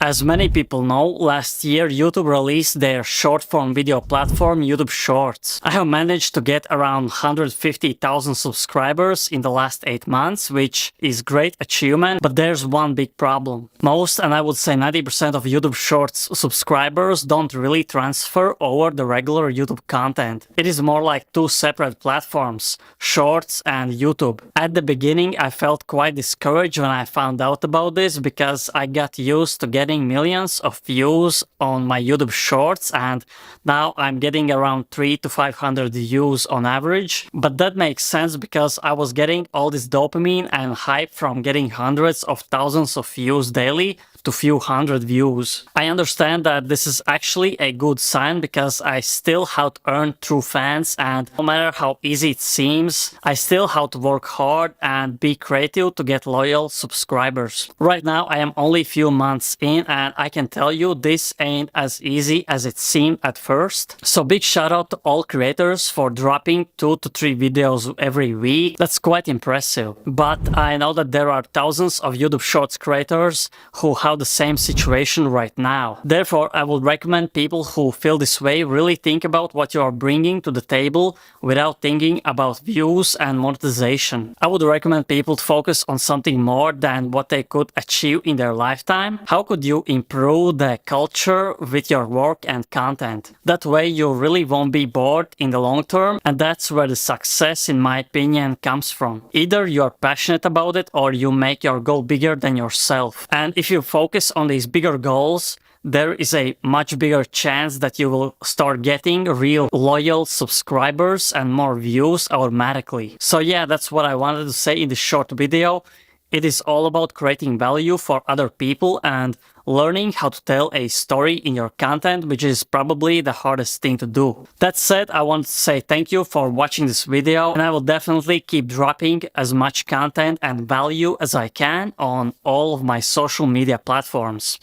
As many people know, last year YouTube released their short-form video platform YouTube Shorts. I have managed to get around 150,000 subscribers in the last 8 months, which is great achievement, but there's one big problem. Most, and I would say 90% of YouTube Shorts subscribers don't really transfer over the regular YouTube content. It is more like two separate platforms, Shorts and YouTube. At the beginning, I felt quite discouraged when I found out about this because I got used to getting millions of views on my YouTube Shorts, and now I'm getting around 300 to 500 views on average. But that makes sense because I was getting all this dopamine and hype from getting hundreds of thousands of views daily to few hundred views. I understand that this is actually a good sign because I still have to earn true fans, and no matter how easy it seems, I still have to work hard and be creative to get loyal subscribers. Right now I am only a few months in, and I can tell you this ain't as easy as it seemed at first. So big shout out to all creators for dropping 2 to 3 videos every week. That's quite impressive. But I know that there are thousands of YouTube Shorts creators who have the same situation right now. Therefore, I would recommend people who feel this way really think about what you are bringing to the table without thinking about views and monetization. I would recommend people to focus on something more than what they could achieve in their lifetime. How could you improve the culture with your work and content? That way you really won't be bored in the long term, and that's where the success, in my opinion, comes from. Either you're passionate about it or you make your goal bigger than yourself. And if you focus on these bigger goals, there is a much bigger chance that you will start getting real loyal subscribers and more views automatically. So yeah, that's what I wanted to say in this short video. It is all about creating value for other people and learning how to tell a story in your content, which is probably the hardest thing to do. That said, I want to say thank you for watching this video, and I will definitely keep dropping as much content and value as I can on all of my social media platforms.